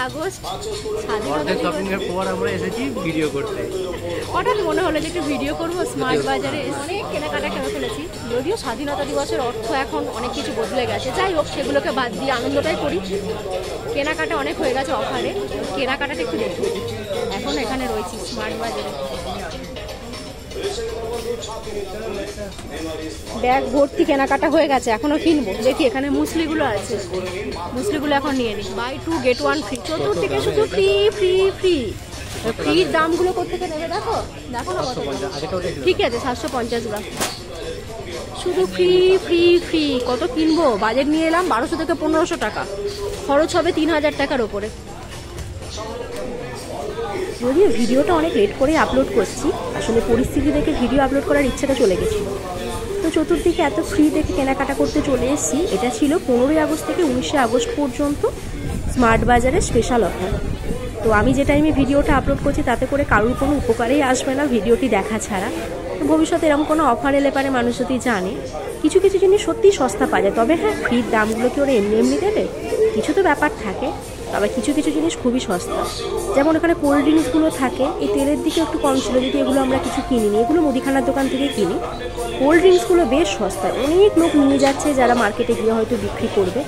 August স্বাধীনতা shopping এর পর আমরা এসেছি ভিডিও করতে। হঠাৎ মনে হলো যে একটু ভিডিও করবো। স্মার্ট বাজারে অনেক কেনাকাটা করে ফেলেছি, যদিও স্বাধীনতা দিবসের অর্থ এখন অনেক কিছু বদলে গেছে। যাই হোক, সেগুলোকে বাদ দিয়ে আনন্দটাই করি। কেনাকাটা অনেক হয়ে গেছে অফারে, কেনাকাটাটা একটু দেখি। এখন এখানে রয়েছি স্মার্ট বাজারে, ব্যাগ ভর্তি কেনাকাটা হয়ে গেছে, এখনো কিনবো। দেখি এখানে মুসলিগুলো আছে, মুসলিগুলো এখন নিয়ে নিই। বাই 2 get 1 ফ্রি, চতুর্দিকে শুধু ফ্রি ফ্রি ফ্রি। ফ্রির দামগুলো কোথেকে নেবে দেখো, দেখো না কত। ঠিক আছে 750 গ্রাম, শুধু ফ্রি ফ্রি ফ্রি। কত কিনবো, বাজেট নিয়ে এলাম 1200 থেকে 1500 টাকা, খরচ হবে 3000 টাকার ওপরে। যদিও ভিডিওটা অনেক লেট করে আপলোড করছি, আসলে পরিস্থিতি দেখে ভিডিও আপলোড করার ইচ্ছাটা চলে গেছে। তো চতুর্দিকে এত ফ্রি দেখে কেনাকাটা করতে চলে এসেছি। এটা ছিল 15ই আগস্ট থেকে 19শে আগস্ট পর্যন্ত স্মার্ট বাজারের স্পেশাল অফার। তো আমি যে টাইমে ভিডিওটা আপলোড করছি তাতে করে কারোর কোনো উপকারেই আসবে না ভিডিওটি দেখা ছাড়া। তো ভবিষ্যতে এরকম কোনো অফার এলে পারে মানুষ যদি জানে, কিছু কিছু জিনিস সত্যিই সস্তা পাওয়া যায়। তবে হ্যাঁ, ফ্রির দামগুলো কি ওরা এমনি এমনি দেবে, কিছু তো ব্যাপার থাকে। তবে কিছু কিছু জিনিস খুবই সস্তা, যেমন এখানে কোল্ড ড্রিঙ্কসগুলো থাকে। এই তেলের দিকে একটু কম ছিল, যদি এগুলো আমরা কিছু কিনিনি, এগুলো মুদিখানার দোকান থেকে কিনি। কোল্ড ড্রিঙ্কসগুলো বেশ সস্তায়, অনেক লোক নিয়ে যাচ্ছে যারা মার্কেটে গিয়ে হয়তো বিক্রি করবে।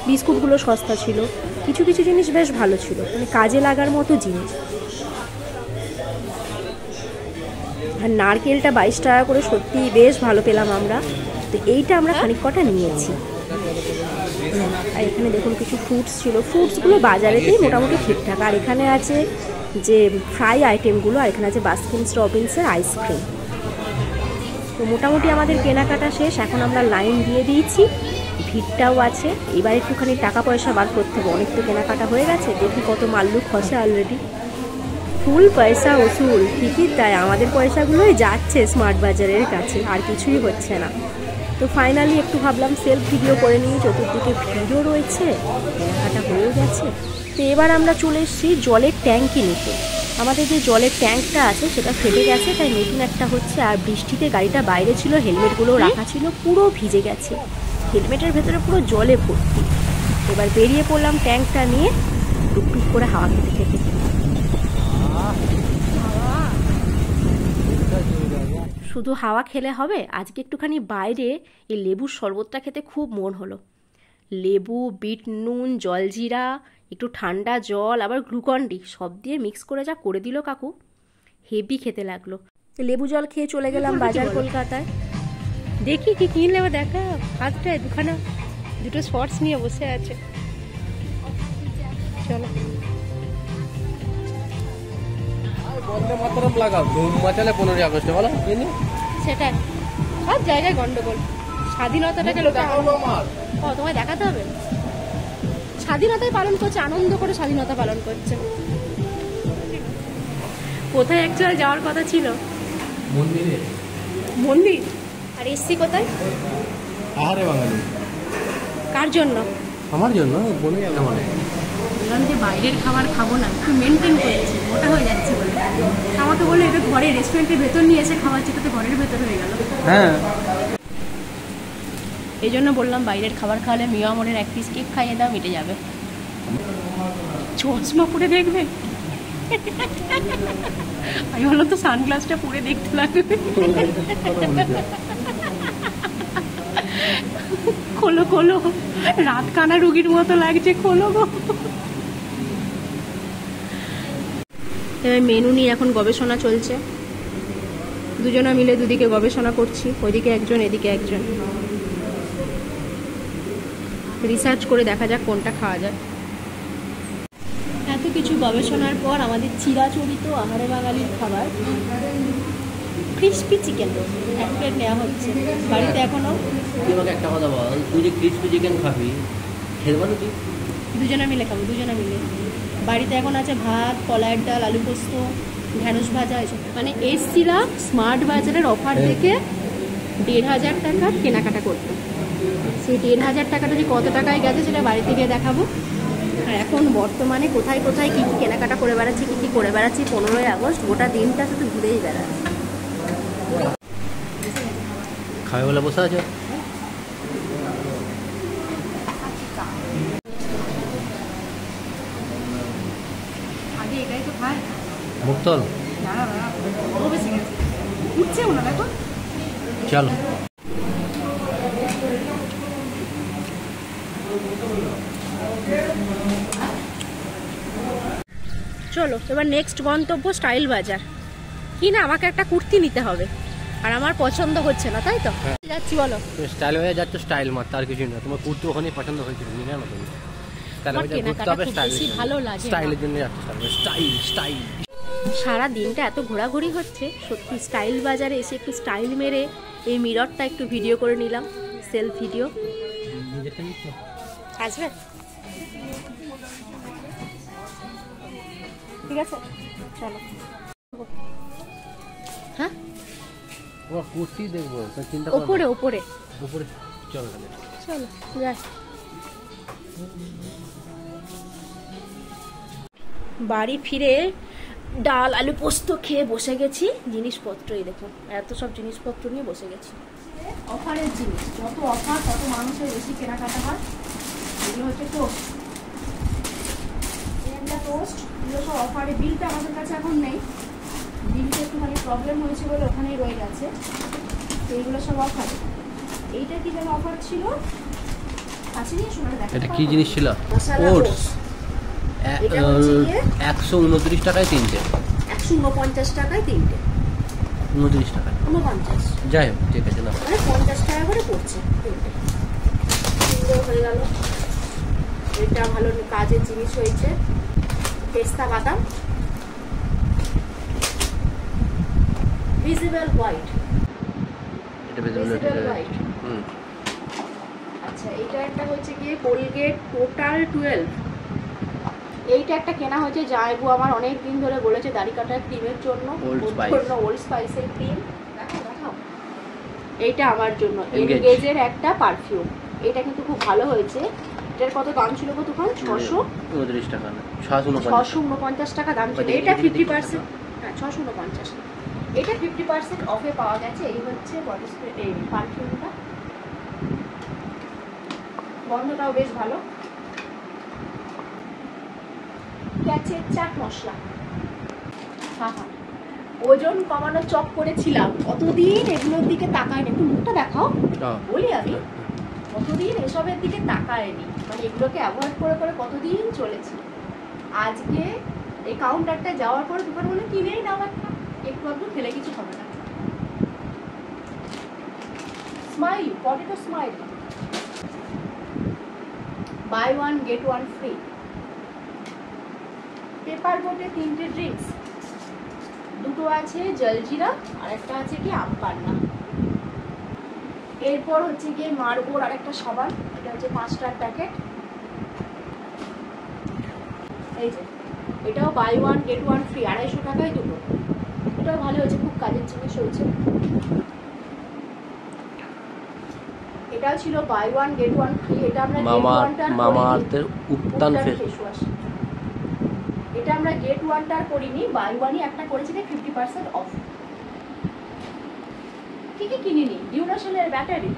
বিস্কুটগুলো সস্তা ছিল, কিছু কিছু জিনিস বেশ ভালো ছিল, মানে কাজে লাগার মতো জিনিস। আর নারকেলটা 22 টাকা করে, সত্যি বেশ ভালো পেলাম আমরা। তো এইটা আমরা খানিক কটা নিয়েছি। আর এখানে দেখুন কিছু ফ্রুটস ছিল, ফ্রুটসগুলো বাজারেতেই মোটামুটি ঠিকঠাক। আর এখানে আছে যে ফ্রাই আইটেমগুলো, আর এখানে আছে বাস্কিনস রবিন্সের আইসক্রিম। তো মোটামুটি আমাদের কেনাকাটা শেষ, এখন আমরা লাইন দিয়ে দিয়েছি, ভিড়টাও আছে। এবার একটুখানি টাকা পয়সা বার করতে হবে, অনেক তো কেনাকাটা হয়ে গেছে। দেখি কত মাল্লু খসে অলরেডি। ফুল পয়সা ওসুল, ঠিকই তাই, আমাদের পয়সাগুলোই যাচ্ছে স্মার্ট বাজারের কাছে, আর কিছুই হচ্ছে না। তো ফাইনালি একটু ভাবলাম সেলফ ভিডিও করে নিই, চতুর্দিকে ভিড়ও রয়েছে, কেনাকাটা হয়েও গেছে। তো এবার আমরা চলে এসেছি জলের ট্যাঙ্কি নিতে। আমাদের যে জলের ট্যাঙ্কটা আছে সেটা ফেটে গেছে, তাই নতুন একটা হচ্ছে। আর বৃষ্টিতে গাড়িটা বাইরে ছিল, হেলমেটগুলো রাখা ছিল, পুরো ভিজে গেছে, হেলমেটের ভেতরে পুরো জলে ভর্তি। এবার বেরিয়ে পড়লাম ট্যাঙ্কটা নিয়ে, টুকটুক করে হাওয়া খেতে খেতে। শুধু হাওয়া খেলে হবে, আজকে একটুখানি বাইরে এই লেবুর শরবতটা খেতে খুব মন হলো। লেবু, বিট নুন, জলজিরা, একটু ঠান্ডা জল, আবার গ্লুকন-ডি সব দিয়ে মিক্স করে যা করে দিল কাকু, হেভি খেতে লাগলো। লেবু জল খেয়ে চলে গেলাম বাজার কলকাতায়। দেখি কি কিনলে, দেখা হাতটায় দুটো শর্টস নিয়ে বসে আছে। চলো বন্দে মাতরম লাগাও, ধুম মাচালে 15ই আগস্টে, বলো সেটাই, সব জায়গায় গন্ডগোল। স্বাধীনতাটাকে লোকে তোমায় দেখাতে হবে, স্বাধীনতাই পালন করছে, আনন্দ করে স্বাধীনতা পালন করছে। কোথায় অ্যাকচুয়ালি যাওয়ার কথা ছিল? মন্দিরে। মন্দির? আর এসছি কোথায়? আহারে বাঙালি। কার জন্য? আমার জন্য। বলে গেল মানে বললাম যে বাইরের খাবার খাবো না, একটু মেনটেন করেছি, মোটা হয়ে যাচ্ছে বলে। আমাকে বললো এটা ঘরে রেস্টুরেন্টের ভেতর নিয়ে এসে খাওয়াচ্ছে, এটা তো ঘরের ভেতর হয়ে গেল। হ্যাঁ, এই জন্য বললাম বাইরের খাবার খাওয়ালে মিয়া আমরের 1 পিস কেক খাইয়ে দাও, মিটে যাবে। চশমা পরে দেখবে, আমি বললাম তো সানগ্লাসটা পরে দেখতে লাগবে। খোলো খোলো, রাত কানা রুগীর মতো লাগছে, খোলো গো। এবার মেনু নিয়ে এখন গবেষণা চলছে, দুজনা মিলে দুদিকে গবেষণা করছি, ওইদিকে একজন এদিকে একজন, রিসার্চ করে দেখা যাক কোনটা খাওয়া যায়। এত কিছু গবেষণার পর আমাদের চিরাচরিত আহারে বাঙালির খাবার ক্রিসপি চিকেন এক প্লেট নেওয়া হচ্ছে। বাড়িতে এখনো একটা কথা বল, তুই যে ক্রিসপি চিকেন খাবি, খেতে পারো তুই? দুজনা মিলে খাবো, দুজনা মিলে। বাড়িতে এখন আছে ভাত, কলাইয়ের ডাল, আলু পোস্ত, ঢ্যাঁড়স ভাজা, এসব। মানে এসছিলাম স্মার্ট বাজারের অফার থেকে 1500 টাকার কেনাকাটা করতে। সেই 1500 টাকাটা যে কত টাকায় গেছে সেটা বাড়িতে গিয়ে দেখাবো। আর এখন বর্তমানে কোথায় কোথায় কী কী কেনাকাটা করে বেড়াচ্ছি, কী কী করে বেড়াচ্ছি, 15ই আগস্ট গোটা দিনটা শুধু ঘুরেই বেড়াচ্ছি। খাবে বলে বসে আছে। এটাই তো খায়। মুক্তল ও বেশি গেছে উঠছেও না দেখো। চলো চলো এবার নেক্সট গন্তব্য স্টাইল বাজার। কি না আমাকে একটা কুর্তি নিতে হবে, আর আমার পছন্দ হচ্ছে না, তাই তো যাচ্ছি। বলো স্টাইল হয়ে যাচ্ছে, স্টাইল মাত্র আর কিছু না। তোমার কুর্তি ওখানেই পছন্দ হয়েছিল, নিয়ে না তুমি ভালো লাগে স্টাইলের জন্য যাচ্ছে। স্টাইল স্টাইল সারা দিনটা এত ঘোরাঘুরি হচ্ছে, সত্যি স্টাইল বাজারে এসে একটু স্টাইল মেরে এই মিররটা একটু ভিডিও করে নিলাম, সেলফ ভিডিও। আসবে ঠিক আছে চলো। হ্যাঁ তোমার কুর্তি দেখবো, চিন্তা ওপরে ওপরে উপরে চলো তাহলে চলো যাই। বাড়ি ফিরে ডাল আলু পোস্ত খেয়ে বসে গেছি। জিনিসপত্রই দেখুন, এত সব জিনিসপত্র নিয়ে বসে গেছি। অফারের জিনিস, যত অফার তত মানুষের বেশি কেনাকাটা হয়। এগুলো হচ্ছে টোস্ট, একটা টোস্ট, এগুলো সব অফারে। বিলটা আমাদের কাছে এখন নেই, বিলটা একটুখানি প্রবলেম হয়েছে বলে ওখানেই রয়ে গেছে। তো এইগুলো সব অফারে। এইটা কি যেন অফার ছিল, কাছে নিয়ে শোনা দেখা। এটা কি জিনিস ছিল? ওটস 129 টাকায় তিনটে, 149 টাকায় তিনটে, 29 টাকায় 49। যাই হোক ঠিক আছে না, মানে 50 টাকা করে পড়ছে তিনটে। সুন্দর হয়ে গেল, এটা ভালো কাজের জিনিস হয়েছে। পেস্তা বাদাম, ভিজিবল হোয়াইট, এটা ভিজিবল হোয়াইট। আচ্ছা এটা একটা হচ্ছে গিয়ে কোলগেট টোটাল 12। এইটা একটা কেনা হয়েছে, জায়বু আমার অনেক দিন ধরে বলেছে দাড়ি কাটার ক্রিমের জন্য, ওল্ড স্পাইসের ক্রিম। দেখাও এইটা আমার জন্য এনগেজের একটা পারফিউম। এটা কিন্তু খুব ভালো হয়েছে। এটার কত দাম ছিল গো তখন? 629 টাকা না, 649 টাকা দাম ছিল। এটা 50%, হ্যাঁ 649। এটা 50% অফে পাওয়া গেছে। এই হচ্ছে বডি স্প্রে, এই পারফিউমটা, গন্ধটাও বেশ ভালো। ক্যাচের চাট মশলা, ওজন কমানো চক করেছিলাম, কতদিন এগুলোর দিকে তাকায়নি। একটু মুখটা দেখাও বলি, আমি কতদিন এসবের দিকে তাকায়নি, মানে এগুলোকে অ্যাভয়েড করে করে কতদিন চলেছি। আজকে এই কাউন্টারটা যাওয়ার পরে দোকান বলে কিনেই নাও একটা, একটু একটু খেলে কিছু হবে না। Smile, potato smile, buy one get one free. Paper বোটে 3টে ড্রিঙ্কস, দুটো আছে জলজিরা আর একটা আছে কি আম পান্না। এরপর হচ্ছে গিয়ে মার্গোর আর একটা সাবান, এটা হচ্ছে 5টার প্যাকেট। এই যে এটাও buy one get one free, 250 টাকায় দুটো। এটাও ভালো হয়েছে, খুব কাজের জিনিস হয়েছে। এটাও ছিল buy one get one free. এটা আমরা মামা আর্থের উত্তান ফেস ওয়াশ, এটা আমরা গেট ওয়ানটার করিনি, বাই ওয়ানই একটা করেছি, 50% অফ। কি কি কিনিনি? ডিউরাসেলের ব্যাটারি,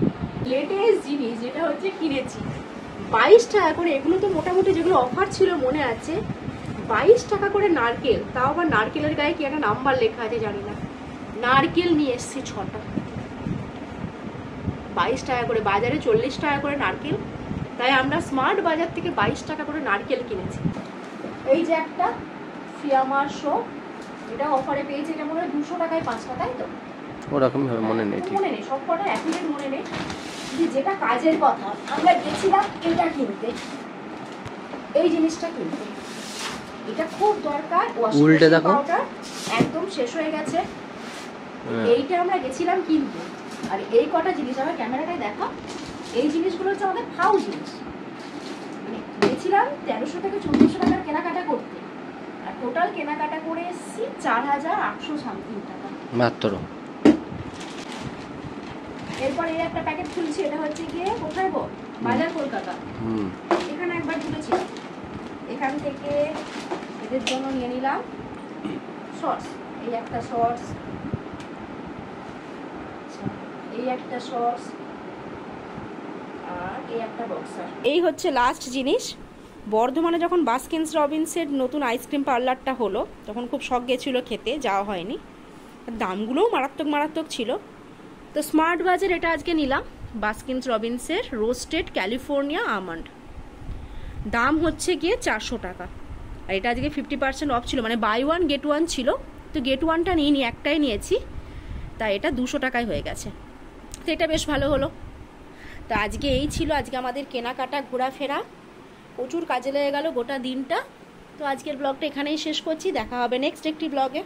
লেটেস্ট জিনিস যেটা হচ্ছে কিনেছি 22 টাকা করে। এগুলো তো মোটামুটি যেগুলো অফার ছিল মনে আছে। 22 টাকা করে নারকেল, তাও আবার নারকেলের গায়ে কি একটা নাম্বার লেখা আছে জানি না। নারকেল নিয়ে এসছি 6টা, 22 টাকা করে। বাজারে 40 টাকা করে নারকেল, তাই আমরা স্মার্ট বাজার থেকে 22 টাকা করে নারকেল কিনেছি। এই যে একটা ফিয়ামার শো, এটা অফারে পেয়েছে, এটা মনে হয় 200 টাকায় 5টা, তাই তো? ওরকমই হবে, মনে নেই, মনে নেই, সব কটা একই রেট মনে নেই। যেটা কাজের কথা, আমরা গেছিলাম এটা কিনতে, এই জিনিসটা কিনতে। এটা খুব দরকার, উল্টে দেখো, একদম শেষ হয়ে গেছে। এইটা আমরা গেছিলাম কিনতে, আর এই কটা জিনিস আমার ক্যামেরাটায় দেখা, এই জিনিসগুলো হচ্ছে আমাদের ফাউ জিনিস। মানে গেছিলাম 1300 থেকে 1400 টাকার কেনাকাটা করতে, আর টোটাল কেনাকাটা করে এসেছি 4800 সামথিং টাকা মাত্র। এরপর এই একটা প্যাকেট খুলছি, এটা হচ্ছে গিয়ে কোথায় গো? বাজার কলকাতা। এখানে একবার ঢুকেছি, এখান থেকে এদের জন্য নিয়ে নিলাম সস। এই একটা সস, এই একটা সস, আর এই একটা বক্সার। এই হচ্ছে লাস্ট জিনিস, বর্ধমানে যখন বাস্কিনস রবিন্সের নতুন আইসক্রিম পার্লারটা হলো তখন খুব শখ গেছিলো খেতে, যাওয়া হয়নি। দামগুলোও মারাত্মক মারাত্মক ছিল। তো স্মার্ট বাজার এটা আজকে নিলাম, বাস্কিনস রবিন্সের রোস্টেড ক্যালিফোর্নিয়া আমন্ড, দাম হচ্ছে গিয়ে 400 টাকা। আর এটা আজকে 50% অফ ছিল, মানে বাই ওয়ান গেট ওয়ান ছিল। তো গেট ওয়ানটা নিইনি, একটাই নিয়েছি, তাই এটা 200 টাকায় হয়ে গেছে। তো এটা বেশ ভালো হলো। তো আজকে এই ছিল আজকে আমাদের কেনাকাটা ঘোরাফেরা, প্রচুর কাজে লেগে গেল গোটা দিনটা। তো আজকের ব্লগটা এখানেই শেষ করছি, দেখা হবে নেক্সট একটি ব্লগে।